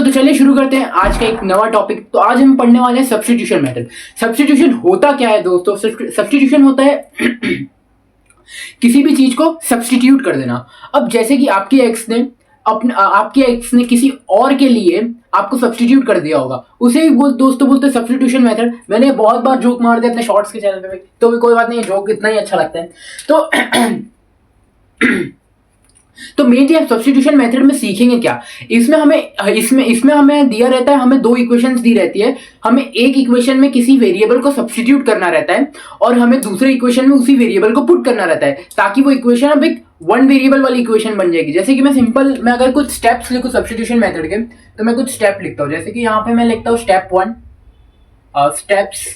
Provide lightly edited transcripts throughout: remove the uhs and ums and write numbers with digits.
तो चलिए शुरू करते हैं आज का एक नवा टॉपिक। तो आज हम पढ़ने वाले हैं सब्स्टिट्यूशन मेथड। सब्स्टिट्यूशन होता क्या है दोस्तों? सब्स्टिट्यूशन होता है किसी भी चीज को सब्स्टिट्यूट कर देना। अब जैसे कि आपकी एक्स ने किसी और के लिए आपको सब्स्टिट्यूट कर दिया होगा, उसे ही दोस्तों बोलते हैं सब्स्टिट्यूशन मेथड। मैंने बहुत बार जोक मार दिया अपने शॉर्ट्स के चैनल पे, तो भी कोई बात नहीं, जोक इतना ही अच्छा लगता है। तो मेनली आप सब्स्टिट्यूशन मेथड में सीखेंगे क्या। इसमें हमें दिया रहता है, हमें दो इक्वेशंस दी रहती है। हमें एक इक्वेशन में किसी वेरिएबल को सब्स्टिट्यूट करना रहता है और हमें दूसरे इक्वेशन में उसी वेरिएबल को पुट करना रहता है, ताकि वो इक्वेशन अब एक वन वेरिएबल वाली इक्वेशन बन जाएगी। जैसे कि मैं अगर कुछ स्टेप्स लिखूं सब्स्टिट्यूशन मेथड के, तो मैं कुछ स्टेप लिखता हूं। जैसे कि यहाँ पे मैं लिखता हूँ स्टेप 1 स्टेप्स।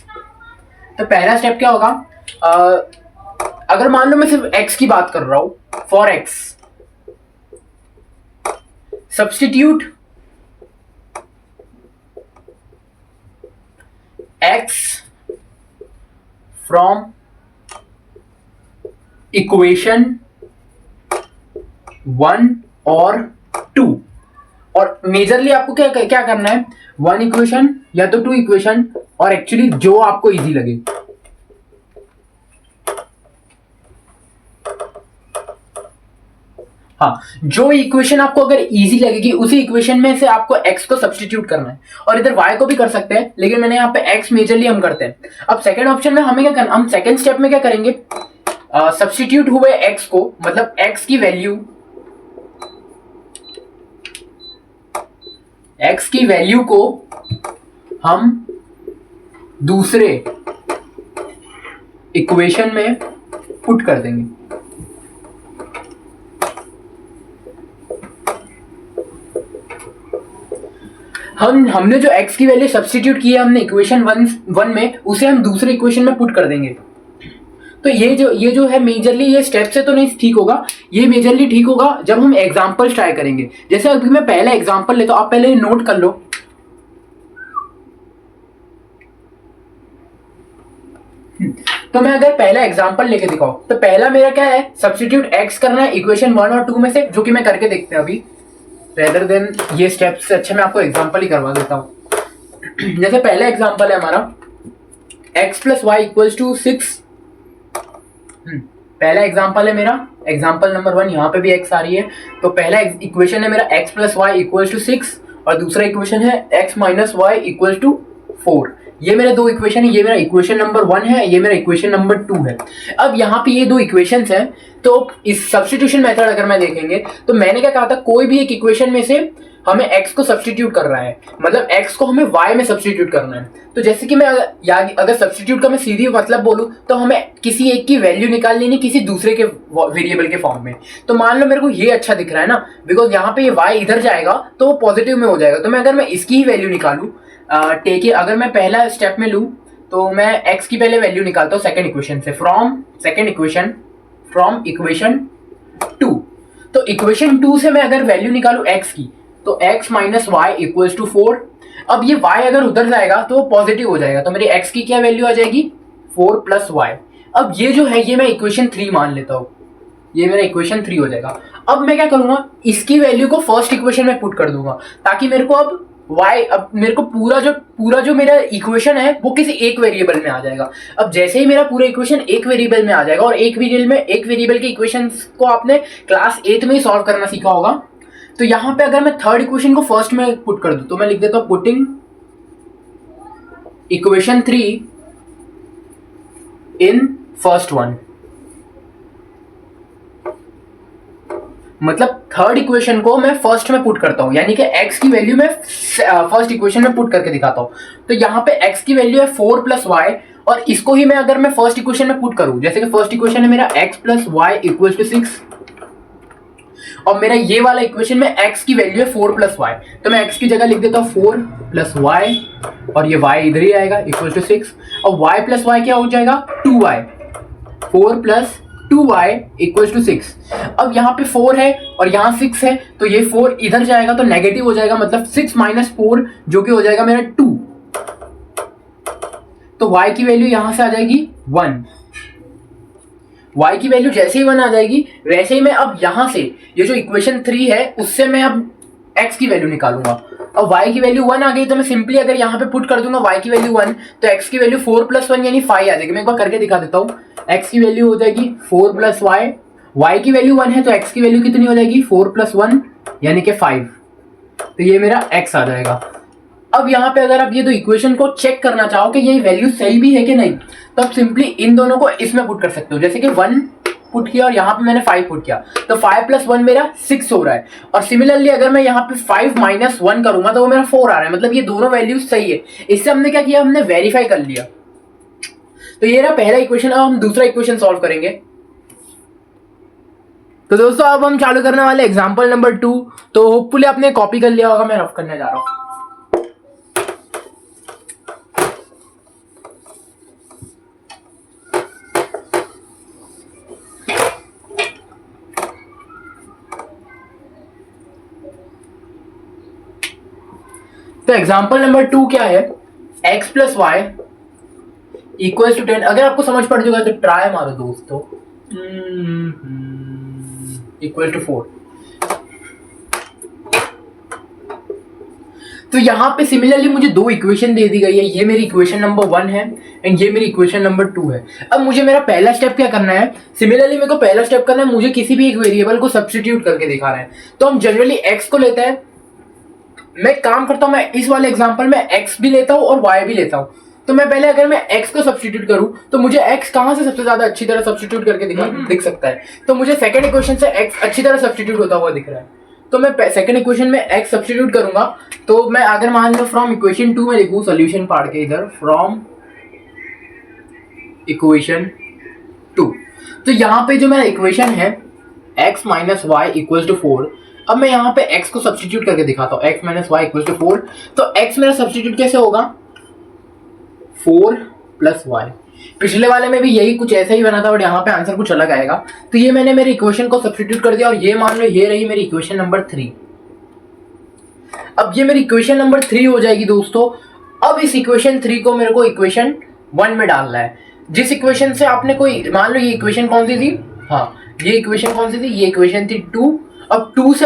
तो पहला स्टेप क्या होगा, अगर मान लो मैं सिर्फ एक्स की बात कर रहा हूं, for x substitute x from equation 1 और 2। और मेजरली आपको क्या करना है, 1 इक्वेशन या तो 2 इक्वेशन, और एक्चुअली जो आपको इजी लगे। हाँ, जो इक्वेशन आपको अगर इजी लगेगी उसी इक्वेशन में से आपको x को सब्स्टिट्यूट करना है, और इधर y को भी कर सकते हैं, लेकिन मैंने यहाँ पे x मेजरली हम करते हैं। अब सेकंड ऑप्शन में हमें क्या करना, हम सेकंड स्टेप में क्या करेंगे, सब्स्टिट्यूट हुए x को, मतलब x की वैल्यू को हम दूसरे इक्वेशन में पुट कर देंगे। हमने जो x की वैल्यू सब्स्टिट्यूट की है हमने इक्वेशन 1 में, उसे हम दूसरे इक्वेशन में पुट कर देंगे। तो ये जो है मेजरली ये स्टेप से तो नहीं ठीक होगा, ये मेजरली ठीक होगा जब हम एग्जांपल ट्राई करेंगे। जैसे अभी मैं पहला एग्जांपल लेता हूं, आप पहले नोट कर लो। तो मैं अगर पहला एग्जांपल लेके दिखाऊं, तो पहला मेरा क्या है, सब्स्टिट्यूट x करना है इक्वेशन 1 और 2 में से, जो कि मैं करके देखते हैं अभी। रेदर देन ये स्टेप्स से अच्छा मैं आपको एग्जांपल ही करवा देता हूं। जैसे पहला एग्जांपल है हमारा x plus y equals to 6। पहला एग्जांपल है मेरा, एग्जांपल नंबर 1, यहाँ पे भी x आ रही है। तो पहला इक्वेशन है मेरा x plus y equals to 6, और दूसरा इक्वेशन है x minus y equals to 4। ये मेरे दो इक्वेशन है, ये मेरा इक्वेशन नंबर 1 है, ये मेरा इक्वेशन नंबर 2 है। अब यहाँ पे ये दो इक्वेशंस हैं, तो इस सब्स्टिट्यूशन मेथड अगर मैं देखेंगे, तो मैंने क्या कहा था, कोई भी एक इक्वेशन में से हमें x को सब्स्टिट्यूट कर रहा है, मतलब x को हमें y में सब्स्टिट्यूट करना है। तो जैसे कि मैं अगर सब्स्टिट्यूट का मैं सीधी मतलब बोलूं, तो हमें किसी एक की वैल्यू निकालनी नहीं किसी दूसरे के वेरिएबल के फॉर्म में। तो मान लो मेरे को ये अच्छा दिख रहा है ना, बिकॉज यहाँ पे ये y इधर जाएगा तो वो पॉजिटिव में हो जाएगा। तो अगर मैं इसकी ही वैल्यू निकालूं, अगर मैं पहला स्टेप में लूं, तो मैं x की पहले वैल्यू निकालता हूँ सेकंड इक्वेशन से, फ्रॉम इक्वेशन 2। तो इक्वेशन 2 से मैं अगर वैल्यू निकालूं x की, तो x minus y equals to 4। अब ये y अगर उधर जाएगा तो वो पॉजिटिव हो जाएगा, तो मेरी x की क्या वैल्यू आ जाएगी, 4 प्लस वाई। अब ये जो है, ये मैं इक्वेशन 3 मान लेता हूँ, ये मेरा इक्वेशन 3 हो जाएगा। अब मैं क्या करूंगा, इसकी वैल्यू को फर्स्ट इक्वेशन में पुट कर दूंगा, ताकि मेरे को मेरे को पूरा जो मेरा इक्वेशन है वो किसी एक वेरिएबल में आ जाएगा। अब जैसे ही मेरा पूरा इक्वेशन एक वेरिएबल में आ जाएगा, और एक वेरिएबल के इक्वेशंस को आपने क्लास 8 में ही सॉल्व करना सीखा होगा, तो यहां पे अगर मैं थर्ड इक्वेशन को फर्स्ट में पुट कर दूं, तो मैं लिख देता हूं putting equation 3 in first one. मतलब थर्ड इक्वेशन को मैं फर्स्ट में पुट करता हूं, यानी कि x की वैल्यू मैं फर्स्ट इक्वेशन में पुट करके दिखाता हूं। तो यहाँ पे x की वैल्यू है 4 प्लस वाई, और इसको ही मैं अगर मैं फर्स्ट इक्वेशन में पुट करूं, जैसे कि फर्स्ट इक्वेशन है मेरा x plus y equal to 6, और मेरा ये वाला इक्वेशन में x की वैल्यू है 4 प्लस वाई, तो मैं x की जगह लिख देता हूँ 4 प्लस वाई, और ये y इधर ही आएगा इक्वल टू 6, और y प्लस वाई क्या हो जाएगा, 2y, 4 plus 2y equal to 6। अब यहाँ पे 4 है और यहाँ 6 है, तो ये 4 इधर जाएगा तो नेगेटिव हो जाएगा, मतलब 6 माइनस 4 जो कि हो जाएगा मेरा 2। तो y की वैल्यू यहां से आ जाएगी 1। y की वैल्यू जैसे ही 1 आ जाएगी, वैसे ही मैं अब यहां से ये जो इक्वेशन 3 है उससे मैं अब x की वैल्यू निकालूंगा। और y की वैल्यू 1 आ गई तो मैं सिंपली अगर यहाँ पे पुट कर दूंगा y की वैल्यू 1 तो x की वैल्यू 4 + 1 यानी 5 आ जाएगी। मैं एक बार करके दिखा देता हूँ। x की वैल्यू हो जाएगी 4 + y की वैल्यू 1 है तो x की वैल्यू कितनी हो जाएगी 4 + 1 यानी कि 5। तो ये मेरा x आ जाएगा। अब यहाँ पे अगर आप ये दो इक्वेशन को चेक करना चाहो कि ये वैल्यू सही भी है कि नहीं तो आप सिंपली इन दोनों को इसमें पुट कर सकते हो। जैसे कि 1 पुट किया और यहाँ पे मैंने 5 पुट किया तो 5 + 1 मेरा 6 हो रहा है। और सिमिलरली अगर मैं यहाँ पे 5 - 1 करूंगा तो वो मेरा 4 आ रहा है। मतलब ये दोनों वैल्यूज सही है। इससे हमने क्या किया, हमने वेरीफाई कर लिया। तो ये रहा पहला इक्वेशन। अब हम दूसरा इक्वेशन सॉल्व करेंगे। तो दोस्तों अब हम चालू करने वाले एग्जाम्पल नंबर 2। तो होपफुली आपने कॉपी कर लिया होगा, मैं रफ करने जा रहा हूँ। तो एग्जाम्पल नंबर 2 क्या है, x + y = 10। अगर आपको समझ पड़ जाएगा तो ट्राई मारो दोस्तों। Equal to 4। तो यहाँ पे सिमिलरली मुझे दो इक्वेशन दे दी गई है। ये मेरी इक्वेशन नंबर 1 है एंड ये मेरी इक्वेशन नंबर 2 है। अब मुझे मेरा पहला स्टेप क्या करना है, सिमिलरली मेरे को पहला स्टेप करना है, मुझे किसी भी एक वेरिएबल को सब्स्टिट्यूट करके दिखा रहे हैं। तो हम जनरली x को लेते हैं। मैं काम करता हूं, मैं इस वाले एग्जांपल में x भी लेता हूं और y भी लेता हूं। तो मैं पहले अगर मैं x को सब्स्टिट्यूट करूं तो मुझे x कहां से सबसे ज्यादा अच्छी तरह सब्स्टिट्यूट करके दिख सकता है। तो मुझे सेकंड इक्वेशन से x अच्छी तरह सब्स्टिट्यूट होता हुआ दिख रहा है। तो मैं सेकंड इक्वेशन में x सब्स्टिट्यूट करूंगा। तो मैं अगर मान लो फ्रॉम इक्वेशन 2 में लिखूं, सोल्यूशन पार्ट के इधर फ्रॉम इक्वेशन 2। तो यहाँ पे जो मेरा इक्वेशन है x - y = 4। अब मैं यहाँ पे x को सब्स्टिट्यूट करके दिखाता हूँ। x - y = 4। तो x मेरा सब्स्टिट्यूट कैसे होगा, 4 + y। पिछले वाले में भी यही कुछ ऐसा ही बना था और यहाँ पे आंसर कुछ अलग आएगा। तो ये मैंने मेरी इक्वेशन को सब्स्टिट्यूट कर दिया और ये मान लो ये रही मेरी इक्वेशन नंबर 3। अब ये मेरी इक्वेशन नंबर 3 हो जाएगी दोस्तों। अब इस इक्वेशन 3 को मेरे को इक्वेशन 1 में डालना है। जिस इक्वेशन से आपने कोई, मान लो ये इक्वेशन कौन सी थी, हाँ ये इक्वेशन कौन सी थी, ये इक्वेशन थी 2। अब 2 से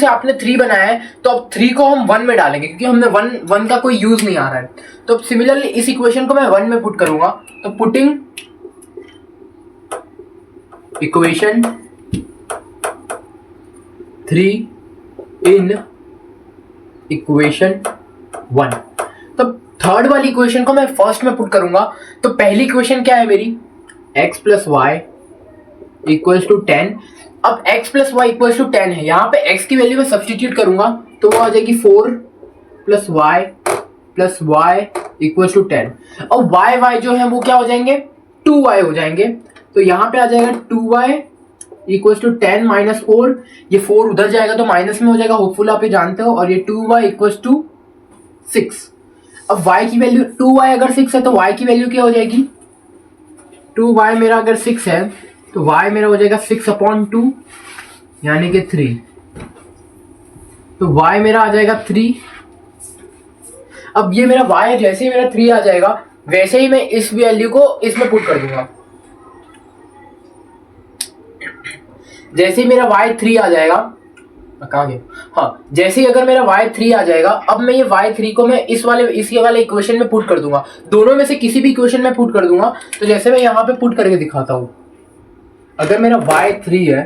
आपने 3 बनाया है तो अब 3 को हम 1 में डालेंगे क्योंकि हमने 1 का कोई यूज नहीं आ रहा है। तो अब सिमिलरली इस इक्वेशन को मैं 1 में पुट करूंगा। तो पुटिंग इक्वेशन 3 इन इक्वेशन 1। तो थर्ड वाली इक्वेशन को मैं फर्स्ट में पुट करूंगा। तो पहली इक्वेशन क्या है मेरी, x + y = 10। अब x + y = 10 है। यहाँ पे x की वैल्यू में सब्स्टिट्यूट करूंगा तो वो आ जाएगी 4 + y = 10। और y जो है वो क्या हो जाएंगे, 2y हो जाएंगे। तो यहाँ पे आ जाएगा 2y = 10 - 4। ये 4 उधर जाएगा तो माइनस में हो जाएगा, होपफुल आप ये जानते हो। और ये 2y = 6। अब y की वैल्यू 2y अगर 6 है तो y की वैल्यू क्या हो जाएगी, 2y मेरा अगर 6 है तो y मेरा हो जाएगा 6/2 यानी कि 3। तो y मेरा आ जाएगा 3। अब ये मेरा y जैसे ही मेरा 3 आ जाएगा वैसे ही मैं इस वैल्यू को इसमें पुट कर दूंगा। जैसे ही मेरा y 3 आ जाएगा, कहाँ गया, हाँ जैसे ही अगर मेरा y 3 आ जाएगा अब मैं ये y 3 को मैं इस वाले इक्वेशन में पुट कर दूंगा। दोनों में से किसी भी इक्वेशन में पुट कर दूंगा। तो जैसे मैं यहाँ पे पुट करके दिखाता हूँ, अगर मेरा y 3 है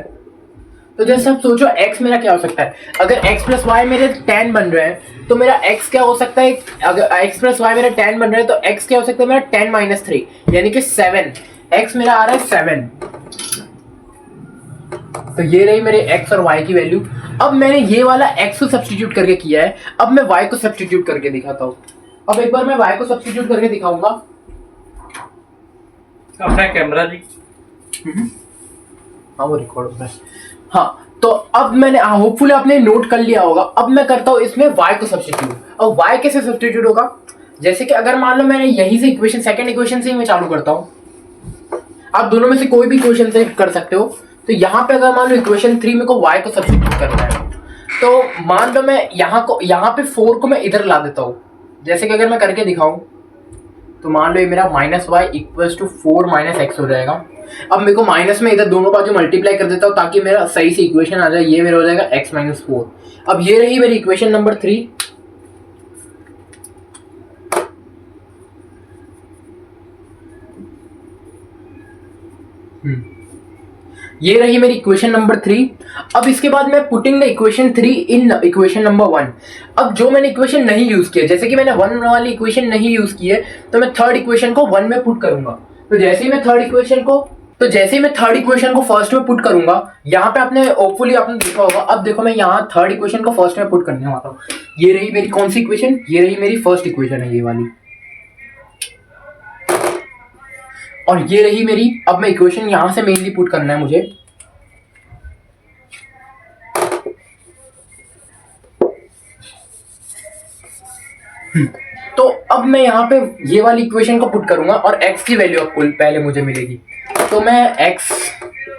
तो जैसे आप सोचो x मेरा क्या हो सकता है। अगर x + y मेरे 10 बन रहे हैं तो मेरा x क्या हो सकता है, अगर x + y मेरा 10 बन रहे हैं तो x क्या हो सकता है मेरा 10 - 3 यानी कि 7। x मेरा आ रहा है 7। तो ये रही मेरे x और y की वैल्यू। अब मैंने ये वाला x को सब्स्टिट्यूट करके किया है। अब मैं y को सब्स्टिट्यूट करके दिखाता हूँ। अब एक बार मैं y को सब्स्टिट्यूट करके दिखाऊंगा। अपना कैमरा जी, हाँ वो रिकॉर्ड हो रहा है। हाँ तो अब मैंने होपफुली आपने नोट कर लिया होगा। अब मैं करता हूँ इसमें y को सब्स्टिट्यूट। अब y कैसे सब्स्टिट्यूट होगा, जैसे कि अगर मान लो मैंने यहीं से इक्वेशन, सेकंड इक्वेशन से ही मैं चालू करता हूँ। आप दोनों में से कोई भी इक्वेशन से कर सकते हो। तो यहाँ पे अगर मान लो इक्वेशन 3 में को y को सब्स्टिट्यूट करना है तो मान लो मैं यहाँ पे 4 को मैं इधर ला देता हूँ। जैसे कि अगर मैं करके दिखाऊं तो मान लो ये मेरा -y = 4 - x हो जाएगा। अब मेरे को माइनस में इधर दोनों बाजू मल्टीप्लाई कर देता हूँ ताकि मेरा सही से इक्वेशन आ जाए। ये मेरा हो जाएगा x - 4। अब ये रही मेरी इक्वेशन नंबर 3। ये रही मेरी इक्वेशन नंबर 3। अब इसके बाद मैं putting the equation 3 in equation number 1। अब जो मैंने इक्वेशन नहीं यूज किया, जैसे कि मैंने 1 वाली इक्वेशन नहीं यूज की है, तो मैं थर्ड इक्वेशन को 1 में पुट करूंगा। तो जैसे ही मैं थर्ड इक्वेशन को फर्स्ट में पुट करूंगा, यहाँ पे आपने होपफुली आपने देखा होगा। अब देखो मैं यहाँ थर्ड इक्वेशन को फर्स्ट में पुट करने वाला हूँ। ये रही मेरी कौन सी इक्वेशन? ये रही मेरी फर्स्ट इक्वेशन है, ये वाली। और ये रही मेरी, अब मैं इक्वेशन यहां से मेनली पुट करना है मुझे। तो अब मैं यहाँ पे ये वाली इक्वेशन को पुट करूंगा और x की वैल्यू अब पहले मुझे मिलेगी। तो मैं x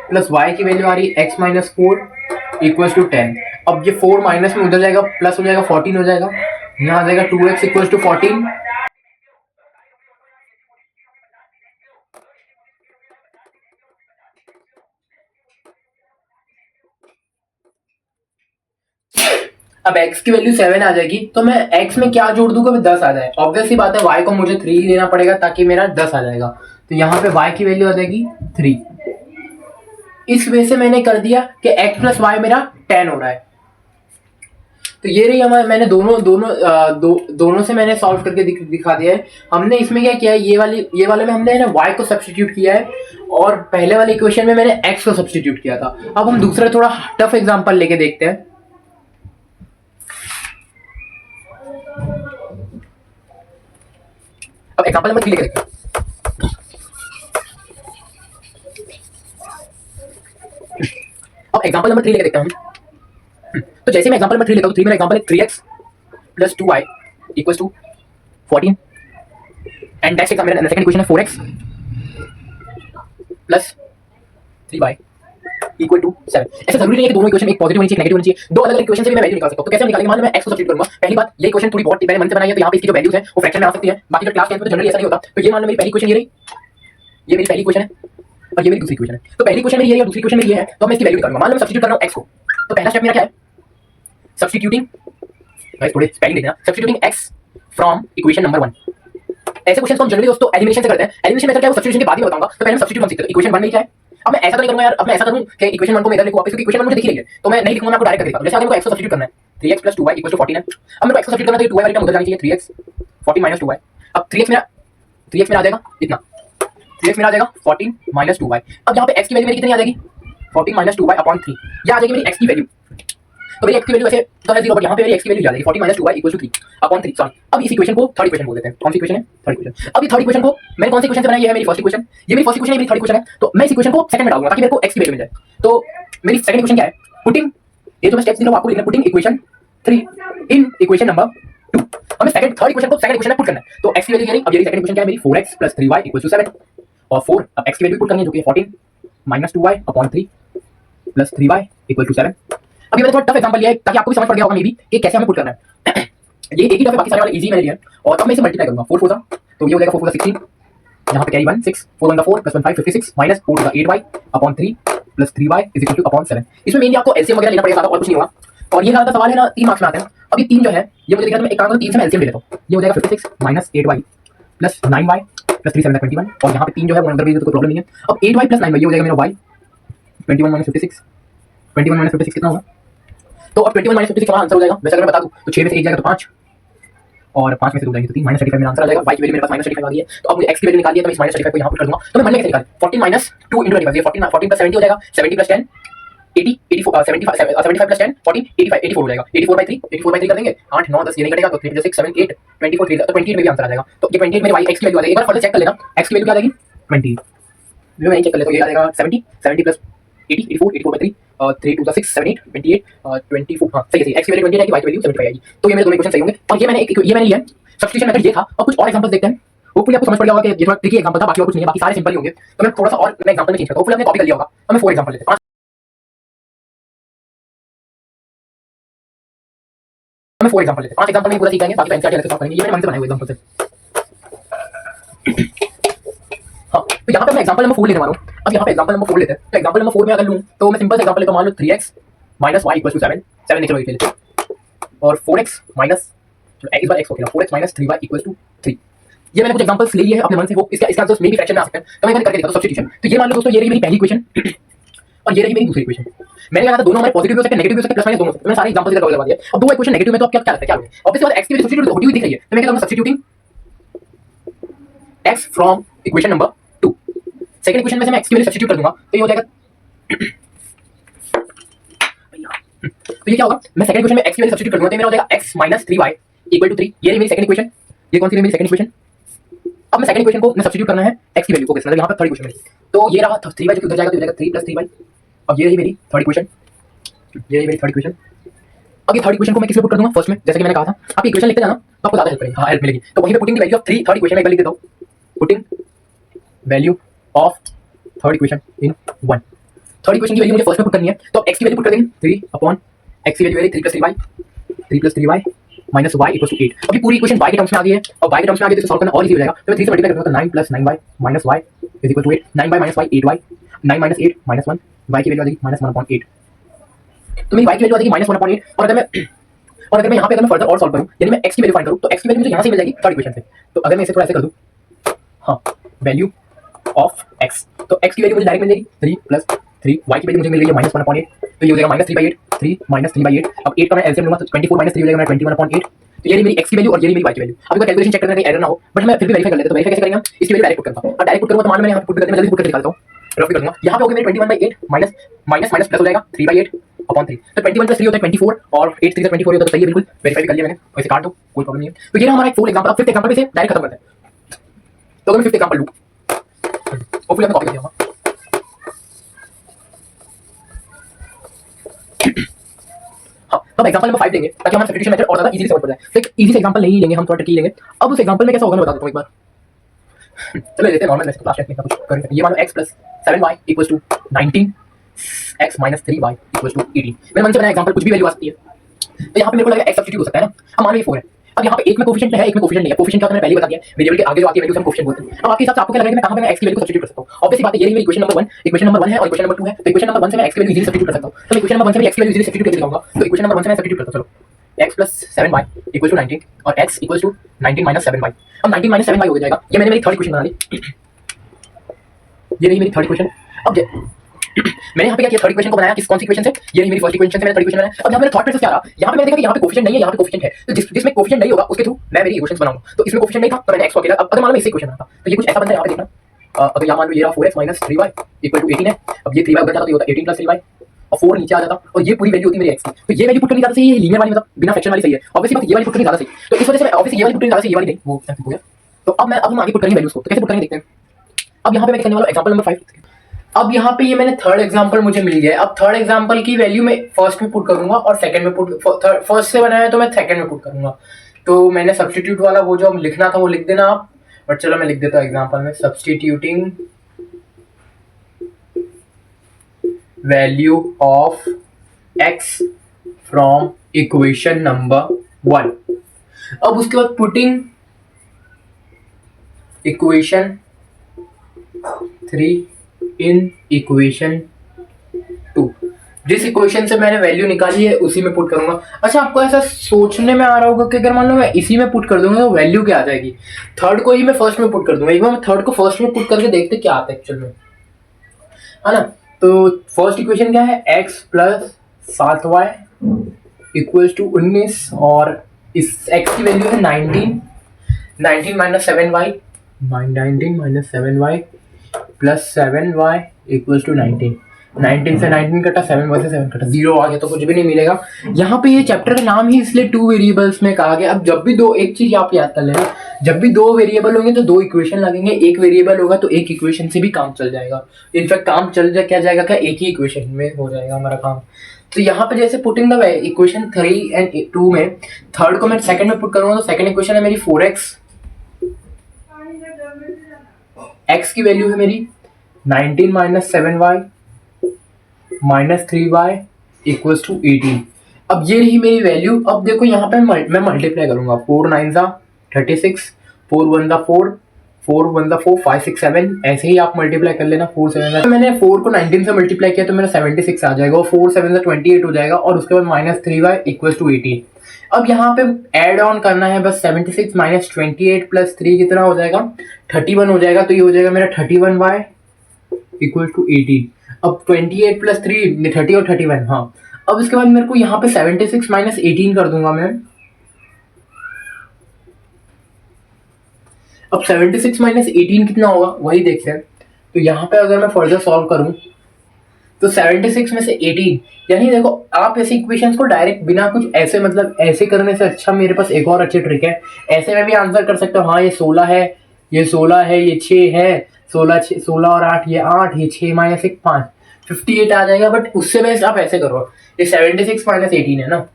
प्लस वाई की वैल्यू आ रही है x माइनस 4 इक्वल्स टू 10। अब ये 4 माइनस में उधर जाएगा, प्लस हो जाएगा, 14 हो जाएगा। यहाँ आ जाएगा 2x इक्वल्स टू 14। अब x की वैल्यू 7 आ जाएगी, तो मैं x में क्या जोड़ दूंगा? 10 आ जाए। ऑब्वियस सी बात है, y को मुझे 3 लेना पड़ेगा ताकि मेरा 10 आ जाएगा। तो यहाँ पे y की वैल्यू आ जाएगी 3। इस वजह से मैंने कर दिया कि x प्लस वाई मेरा 10 हो रहा है। तो ये रही हमारे, मैंने दोनों से मैंने सॉल्व करके दिखा दिया है। हमने इसमें क्या किया है, ये वाले में हमने y को सब्स्टिट्यूट किया है और पहले वाले इक्वेशन में मैंने x को सब्स्टिट्यूट किया था। अब हम दूसरा थोड़ा टफ एग्जांपल लेके देखते हैं। अब एग्जांपल नंबर 3 लेके देखते हैं। अब एग्जांपल नंबर 3 लेके देखते हैं हम। तो जैसे मैं एग्जांपल नंबर 3 लेता हूं, 3 मेरा एग्जांपल है 3x plus 2y equals to 14 and next मेरा सेकंड इक्वेशन है 4x plus 3y equal to 7। ऐसा जरूरी नहीं है कि दोनों इक्वेशन एक पॉजिटिव होनी चाहिए, नेगेटिव होनी चाहिए। दो अलग अलग इक्वेशन से भी मैं वैल्यू निकाल सकता हूं। तो कैसे निकालेंगे? मान लो मैं x को सब्स्टिट्यूट करूंगा। पहली बात, ये इक्वेशन थोड़ी बहुत मैंने मन से बनाई है, तो यहाँ पे इसकी जो वैल्यूज है वो फ्रैक्शन में आ सकती है। बाकी जो क्लास 10 में तो जनरली ऐसा नहीं होता। तो ये मान लो मेरी पहली इक्वेशन ये रही, ये मेरी पहली इक्वेशन है और ये मेरी दूसरी इक्वेशन है। तो पहली इक्वेशन में ये है और दूसरी इक्वेशन में ये है, तो मैं इसकी वैल्यू निकालूंगा। मान लो मैं सब्स्टिट्यूट कर रहा हूं x को। तो पहला स्टेप मेरा क्या है? सब्स्टिट्यूटिंग, गाइस थोड़े स्पेलिंग देखना, substituting x from equation number 1। ऐसे क्वेश्चन को हम जनरली दोस्तों एलिमिनेशन से करते हैं। एलिमिनेशन मेथड क्या है वो सब्स्टिट्यूशन के बाद ही बताऊंगा। तो पहले हम सब्स्टिट्यूट हम सीखते हैं। इक्वेशन 1 में क्या है? अब मैं ऐसा तो नहीं करूंगा यार, अब मैं ऐसा करूं कि इक्वेशन 1 को मैं इधर लिखूं वापस, क्योंकि इक्वेशन 1 मुझे दिख रही है। तो मैं नहीं लिखूंगा, मैं आपको डायरेक्ट कर देता हूं। जैसे आगे मेरे को x को सब्स्टिट्यूट करना है, 3x + 2y = 14 है। अब मेरे को x को सब्स्टिट्यूट करना है, तो 2y वाली टर्म उधर जानी चाहिए, 3x 14 - 2y। अब 3x मेरा आ जाएगा इतना, 3x मेरा आ जाएगा 14 - 2y। अब यहाँ पे x की वैल्यू मेरी कितनी आ जाएगी? 14 - 2y/3। यह आ जाएगी मेरी x की वैल्यू। तो मेरी x की वैल्यू वैसे तो है 0, बट यहाँ पे मेरी x की वैल्यू आ जाएगी 14 - 2y = 3/3। सॉरी, अब इस इक्वेशन को थर्ड इक्वेशन बोल देते हैं। कौन सी इक्वेशन है? Third equation. अब ये थर्ड इक्वेशन को मैंने कौन सी इक्वेशन से बनाई? ये है मेरी फर्स्ट इक्वेशन। ये मेरी फर्स्ट इक्वेशन है, मेरी थर्ड इक्वेशन है। तो मैं इस इक्वेशन को सेकंड में डालूंगा ताकि मेरे को x की वैल्यू मिल जाए। तो मेरी सेकंड इक्वेशन क्या है? पुटिंग, ये जो मैं स्टेप्स दिख रहा हूं आपको लिखना है, putting equation 3 in equation number 2। हमें थर्ड इक्वेशन को सेकंड इक्वेशन में पुट करना है। तो x की वैल्यू क्या है? अब ये सेकंड इक्वेशन क्या है मेरी? 4x + 3y = 7 और 4। अब x की वैल्यू पुट करनी है, जो कि 14 - 2y/3 + 3y = 7। अभी मैंने थोड़ा टफ एग्जांपल लिया है ताकि आपको भी समझ पड़ गया होगा मे बी कि कैसे हमें पुट करना है। ये एक ही टफ है, बाकी सारे वाले इजी मैंने लिया। और अब मैं इसे मल्टीप्लाई करूंगा। 4 4 तो ये हो जाएगा 4 4 16, यहाँ पे कैरी 1 6, 4 1 4 + 1 5 56 - 4 8y/3 + 3y = 7। इसमें मेनली आपको एलसीएम वगैरह लेना पड़ेगा, और कुछ नहीं होगा। और ये ज्यादा सवाल है ना, 3 मार्क्स में आते हैं। अब ये 3 जो है, ये मुझे दिख रहा है, मैं एक काम करूं, 3 से मैं एलसीएम ले लेता हूं। ये हो जाएगा 56 - 8y + 9y + 3 7 21। और यहाँ पे 3 जो है वो अंदर भी, तो कोई प्रॉब्लम नहीं है। अब 8y + 9y, ये हो जाएगा मेरा y। 21 - 56, 21 - 56 कितना होगा? तो अब 21 - 56 हमारा आंसर हो जाएगा। वैसे अगर मैं बता दूं तो 6 में से 1 जाएगा तो 5, और 5 में से 2 जाएंगे तो 3, -35 मेरा आंसर आ जाएगा। y की वैल्यू मेरे पास -35 आ गई है। तो अब मुझे x की वैल्यू निकालनी है, तो मैं इस -35 को यहाँ पुट कर दूंगा। तो मैं मन में कैसे निकाल? 14 - 2 × 35, ये 14 + 70 हो जाएगा। 70 + 10 80, 84 75 + 10 40 85 84 हो जाएगा। 84/3 कर देंगे। 8 9 10 ये नहीं कटेगा, तो 3 6 7 8 24 3 तो 28 में भी आंसर आ जाएगा। तो ये 28 मेरी y x की वैल्यू आ जाएगी। एक बार फर्दर चेक कर लेना, x की वैल्यू क्या आ जाएगी? 20। मैं नहीं चेक कर लेता हूं, ये आ जाएगा 70 + 80 84 3 2 6 7 8 28 24। हाँ सही है, x की वैल्यू 20 आएगी, y की वैल्यू 75 आएगी। तो ये मेरे दोनों इक्वेशन सही होंगे। और ये मैंने लिया सब्स्टिट्यूशन मेथड ये था। और कुछ और एग्जांपल्स देखते हैं। होपफुली आपको समझ पड़ गया होगा कि ये थोड़ा ट्रिकी एग्जांपल था, बाकी और कुछ नहीं है, बाकी सारे सिंपल ही होंगे। तो मैं थोड़ा सा और मैं एग्जांपल में चेंज करता हूं। होपफुली आपने कॉपी कर लिया होगा। तो मैं 4 एग्जांपल लेते हैं। मैं 4 एग्जांपल लेते हैं। 5 एग्जांपल में पूरा सीख जाएंगे, बाकी तो एनसीईआरटी अलग से सॉल्व करेंगे। ये मैंने मन से बनाए हुए एग्जांपल से। हाँ, तो यहाँ पे मैं एग्जांपल नंबर 4 लेने वाला हूँ। अब यहाँ पे एग्जांपल नंबर 4 लेते हैं। तो एग्जांपल नंबर 4 में अगर लूँ तो मैं सिंपल एग्जांपल लेता हूँ। मान लो 3x - y = 7 नेचुरल वेरिएबल। और 4x माइनस, इस बार x हो गया 4x minus 3y equal to 3। ये मैंने कुछ एग्जांपल्स ले लिए हैं अपने मन से, वो इसका आंसर मे भी फ्रैक्शन में आ सकता है, तो मैं करके दिखाता हूं सब्स्टिट्यूशन। तो ये मान लो दोस्तों, ये रही मेरी पहली इक्वेशन और ये रही मेरी दूसरी इक्वेशन। मैंने कहा था दोनों हमारे पॉजिटिव हो सकते हैं, नेगेटिव हो सकते हैं, प्लस माइनस दोनों हो सकते हैं। मैंने सारे एग्जांपल्स इधर लगा दिया। अब दो इक्वेशन नेगेटिव में तो अब क्या क्या लगता है, क्या होगा? ऑब्वियसली बात x की वैल्यू सब्स्टिट्यूट होती हुई दिख रही है, तो मैं क्या करूंगा, substituting x from equation number 2। Second equation में से मैं x की वैल्यू सब्स्टिट्यूट कर दूंगा, तो ये हो जाएगा तो ये क्या होगा, मैं सेकंड इक्वेशन में x की वैल्यू सब्स्टिट्यूट कर दूंगा, तो मेरा हो जाएगा x minus 3y equal to 3। ये रही मेरी सेकंड इक्वेशन। ये कौन सी रही मेरी सेकंड इक्वेशन? अब मैं सेकंड इक्वेशन को मैं सब्स्टिट्यूट करना है x की वैल्यू को, मतलब यहाँ पर थर्ड इक्वेशन में, तो ये रहा 3y जो कि उधर जाएगा तो हो जाएगा 3 + 3y। अब ये रही मेरी थर्ड इक्वेशन, ये रही मेरी थर्ड इक्वेशन। अब ये थर्ड इक्वेशन को मैं किस में पुट कर दूंगा, फर्स्ट में, जैसे कि मैंने कहा था आप इक्वेशन लिखते जाना तो आपको ज्यादा हेल्प करेगी, हाँ हेल्प मिलेगी। तो वहीं पे putting the value of 3 third equation में एक बार लिख देता हूं, putting value of third equation in 1। Third equation की वैल्यू मुझे फर्स्ट में पुट करनी है, तो अब x की वैल्यू पुट कर देंगे 3 x की वैल्यू है 3 + 3y, 3 + 3y minus y equal to 8। अभी पूरी इक्वेशन y के टर्म्स में आ गई है, और y के टर्म्स में आ गई तो सॉल्व करना और इजी हो जाएगा। तो मैं 3 से मल्टीप्लाई करूंगा तो 9 + 9y minus y is equal to 8। 9y minus y 8y, 9 minus 8 minus 1, y की वैल्यू आ जाएगी -1/8। तो मेरी y की वैल्यू आ जाएगी -1/8। और अगर मैं यहाँ पे अगर मैं फर्दर और सॉल्व करूँ, यानी मैं x की वैल्यू फाइंड करूँ, तो x की वैल्यू मुझे यहाँ से मिल जाएगी थर्ड इक्वेशन से। तो अगर मैं इसे थोड़ा ऐसे कर दूँ, हाँ वैल्यू ऑफ x, तो x की वैल्यू मुझे डायरेक्ट मिल जाएगी 3 + 3, y की वैल्यू मुझे मिल रही है -1/8, तो ये हो जाएगा -3/8, 3 - 3/8। अब 8 का मैं एलसीएम लूंगा तो 24 - 3 हो जाएगा 21/8। तो ये रही मेरी x की वैल्यू और ये रही मेरी y की वैल्यू। अब कैलकुलेशन चेक करने का एरर ना हो, बट मैं फिर भी वेरीफाई कर लेता हूं। तो वेरीफाई कैसे करेंगे हम, इसकी वैल्यू डायरेक्ट पुट करता हूं, और डायरेक्ट पुट करूंगा तो मान लो मैंने यहां पुट कर दिया, मैं जल्दी पुट करके दिखाता हूं, रफ भी कर दूंगा। यहां पे होगा मेरे 21/8 माइनस माइनस प्लस हो जाएगा 3/8/3। तो 21 + 3 होता है 24, और 8 3 = 24 होता है, तो सही है बिल्कुल, वेरीफाई कर लिया मैंने, वैसे काट दो कोई प्रॉब्लम नहीं है। तो ये रहा हमारा एक 4 एग्जांपल। अब फिफ्थ एग्जांपल पे से डायरेक्ट खत्म करते हैं। तो अगर मैं फिफ्थ एग्जांपल लूं, होपफुली आपने कॉपी कर लिया होगा। हाँ, अब एग्जांपल नंबर 5 लेंगे ताकि हमारा सब्स्टिट्यूशन मेथड और ज्यादा इजीली समझ पड़ जाए। तो एक इजी से एग्जांपल नहीं लेंगे, हम थोड़ा ट्रिकी लेंगे। अब उस एग्जांपल में कैसा होगा मैं बता देता हूं एक बार। चलो लेते हैं नॉर्मल, वैसे क्लास टेस्ट में कुछ कर सकते हैं। ये मानो x + 7y = 19, x - 3y = 18। मैंने मन से बनाया एग्जांपल, कुछ भी वैल्यू आ सकती है। तो यहाँ पे मेरे को लगा x सब्स्टिट्यूट हो सकता है ना। अब मान लो ये 4 है, अब यहाँ पे एक में कोफिशिएंट है, एक में कोफिशिएंट नहीं है। कोफिशिएंट क्या होता है मैंने पहले ही बता दिया, वेरिएबल के आगे जो आती है वैल्यू हम कोफिशिएंट बोलते हैं। अब आपके हिसाब से आपको क्या लगेगा मैं कहां पे मैं x की वैल्यू को सब्स्टिट्यूट कर सकता हूं? ऑब्वियसली बात है, ये रही मेरी इक्वेशन नंबर 1, इक्वेशन नंबर 1 है और इक्वेशन नंबर 2 है। तो इक्वेशन नंबर 1 से मैं x की वैल्यू इजीली सब्स्टिट्यूट कर सकता हूं। तो इक्वेशन नंबर 1 से मैं x की वैल्यू इजीली सब्स्टिट्यूट करके दिखाऊंगा। तो इक्वेशन नंबर 1 से मैं सब्स्टिट्यूट करता हूं, चलो x + 7y = 19 और x = 19 - 7y। अब 19 - 7y हो जाएगा। ये मैंने मेरी थर्ड इक्वेशन बना ली, ये रही मेरी थर्ड इक्वेशन। अब मैंने यहाँ पे क्या किया, थर्ड इक्वेशन को बनाया, किस कौन सी इक्वेशन से, ये रही मेरी फर्स्ट इक्वेशन से मैंने थर्ड इक्वेशन बनाया। अब यहाँ पे थॉट प्रोसेस क्या रहा, यहाँ पे मैंने देखा कि यहाँ पे कोफिशिएंट नहीं है, यहाँ पे कोफिशिएंट है, तो जिसमें कोफिशिएंट नहीं होगा उसके थ्रू मैं मेरी इक्वेशंस बनाऊंगा। तो इसमें कोफिशिएंट नहीं था तो मैंने x को अकेला, अब अगर मान लो इसी इक्वेशन में था तो ये कुछ ऐसा बनता है। यहाँ पे देखना, अगर यहाँ मान लो ये रहा 4x - 3y = 18 है। अब ये 3y उधर जाता तो ये होता 18 + 3y, और 4 नीचे आ जाता, और ये पूरी वैल्यू होती है मेरी x की। तो ये वैल्यू पुट करनी ज्यादा सही है, लीनियर वाली मतलब बिना फ्रैक्शन वाली सही है। ऑब्वियसली बात ये वाली पुट करनी ज्यादा सही, तो इस वजह से मैं ऑब्वियसली ये वाली पुट करनी ज्यादा सही, ये वाली नहीं, वो हो गया। तो अब हम आगे पुट करेंगे वैल्यूज को, तो कैसे पुट करेंगे देखते हैं। अब यहाँ पे मैं करने वाला एग्जांपल नंबर 5। अब यहाँ पे ये मैंने थर्ड एग्जांपल मुझे मिल गया है। अब थर्ड एग्जांपल की वैल्यू मैं फर्स्ट में पुट करूंगा और सेकंड में पुट, फर्स्ट से बनाया है तो मैं सेकंड में पुट करूंगा। तो मैंने सब्स्टिट्यूट वाला वो जो लिखना था वो लिख देना आप, बट चलो मैं लिख देता हूँ एग्जांपल में, substituting value of x from equation number 1। अब उसके बाद पुटिंग इक्वेशन 3 इन इक्वेशन 2। जिस इक्वेशन से मैंने वैल्यू निकाली है उसी में पुट करूंगा। अच्छा, आपको ऐसा सोचने में आ रहा होगा कि अगर मान लो मैं इसी में पुट कर दूंगा तो वैल्यू क्या आ जाएगी, थर्ड को ही मैं फर्स्ट में पुट कर दूंगा। एक बार मैं थर्ड को फर्स्ट में पुट करके देखते क्या आता है एक्चुअल में, है ना। तो फर्स्ट इक्वेशन क्या है, x + 7y = 19, और इस x की वैल्यू है 19 - 7y, 19 - 7y + 7y = 19। 19 से 19 कटा, 7y से 7 कटा, 0 आ गया तो कुछ भी नहीं मिलेगा। यहाँ पे ये चैप्टर का नाम ही इसलिए 2 वेरिएबल्स में कहा गया। अब जब भी दो, एक चीज आप याद कर लेना, जब भी 2 वेरिएबल होंगे तो 2 इक्वेशन लगेंगे, एक वेरिएबल होगा तो एक इक्वेशन से भी काम चल जाएगा। इनफैक्ट काम चल क्या जाएगा, क्या एक ही इक्वेशन में हो जाएगा हमारा काम। तो यहाँ पे जैसे पुटिंग द इक्वेशन 3 एंड 2 में थर्ड को मैं सेकंड में पुट करूंगा, तो सेकंड इक्वेशन है मेरी 4x, x की वैल्यू है मेरी 19 - 7y - 3y = 18। अब ये रही मेरी वैल्यू। अब देखो यहाँ पे मैं मल्टीप्लाई करूंगा, 4 9 36, 4 1 4, 4 वन द 4, 5 6 7 ऐसे ही आप मल्टीप्लाई कर लेना। 4 7 मैंने 4 को 19 से मल्टीप्लाई किया तो मेरा 76 आ जाएगा और 4 7 28 हो जाएगा और उसके बाद -3y इक्वल टू 18। अब यहाँ पे ऐड ऑन करना है बस 76 माइनस 28 प्लस 3 कितना हो जाएगा 31 हो जाएगा। तो ये हो जाएगा मेरा 31y इक्वल टू 18। अब 28 प्लस 3 30 और 31। हाँ, अब इसके बाद मेरे को यहाँ पे 76 माइनस 18 कर दूंगा मैं। अब 76 माइनस 18 कितना होगा वही देखते हैं। तो यहाँ पे अगर मैं फर्दर सॉल्व करूँ तो 76 में से 18, यानी देखो आप ऐसे इक्वेशंस को डायरेक्ट बिना कुछ ऐसे मतलब ऐसे करने से अच्छा मेरे पास एक और अच्छी ट्रिक है। ऐसे में भी आंसर कर सकते हो। हाँ, ये 16 है, ये 16 है, ये 6 है, 16 और 8 ये 8, ये 6 माइनस 1 5, 58 आ जाएगा। बट उससे बेस्ट आप ऐसे करो, ये 76 माइनस 18 है ना,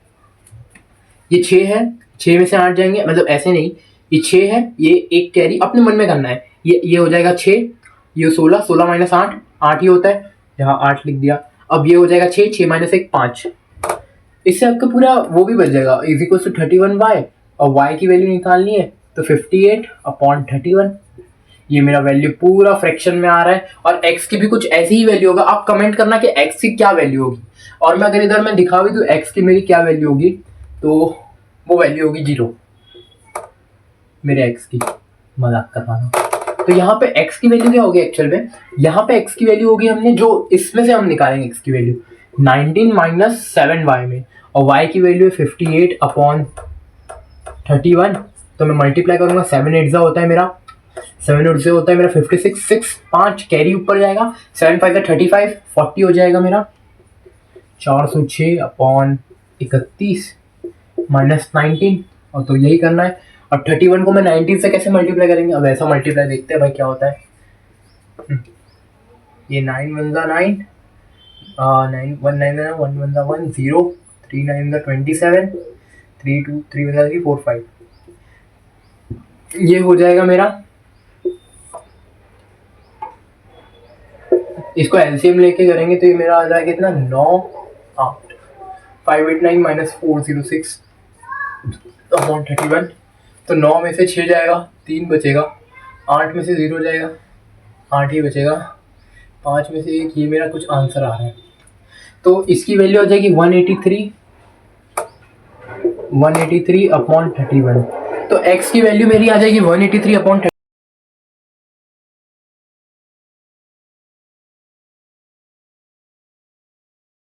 ये 6 है, 6 में से 8 जाएंगे, मतलब ऐसे नहीं, ये 6 है, ये एक कैरी अपने मन में करना है, ये हो जाएगा 6, ये 16, 16 माइनस 8 8 ही होता है, यहाँ 8 लिख दिया। अब ये हो जाएगा 6, 6 माइनस 1 5। इससे आपका पूरा वो भी बच जाएगा, इज इक्वल टू 31y और y की वैल्यू निकालनी है तो 58/31। ये मेरा वैल्यू पूरा फ्रैक्शन में आ रहा है और x की भी कुछ ऐसी ही वैल्यू होगा। आप कमेंट करना कि x की क्या वैल्यू होगी, और मैं अगर इधर मैं दिखा भी दूँ x की मेरी क्या वैल्यू होगी तो वो वैल्यू होगी 0 मेरे x की, मजाक कर रहा हूँ। तो यहाँ पे x की वैल्यू क्या होगी एक्चुअल में, यहाँ पे x की वैल्यू होगी हमने जो इसमें से हम निकालेंगे x की वैल्यू 19 माइनस 7y में, और y की वैल्यू 58/31। तो मैं मल्टीप्लाई करूंगा, 7 8 होता है मेरा, 7 8 होता है मेरा 56, 6 5 कैरी ऊपर जाएगा, 7 5 35, 40 हो जाएगा मेरा 406/31 माइनस 19। और तो यही करना है। अब 31 को मैं 19 से कैसे मल्टीप्लाई करेंगे, अब ऐसा मल्टीप्लाई देखते हैं भाई क्या होता है। ये 9 1 9, 9 1 9 1 1 1 0, 3 9 27, 3 2 3 1 3 4 5। ये हो जाएगा मेरा, इसको एलसीएम लेके करेंगे तो ये मेरा आ जाएगा कितना 9 8 589 माइनस 406/31। तो 9 में से 6 जाएगा, 3 बचेगा, 8 में से 0 जाएगा, 8 ही बचेगा, 5 में से 1, ये मेरा कुछ आंसर आ रहा है। तो इसकी वैल्यू हो जाएगी 183/31। तो x की वैल्यू मेरी आ जाएगी 183/31।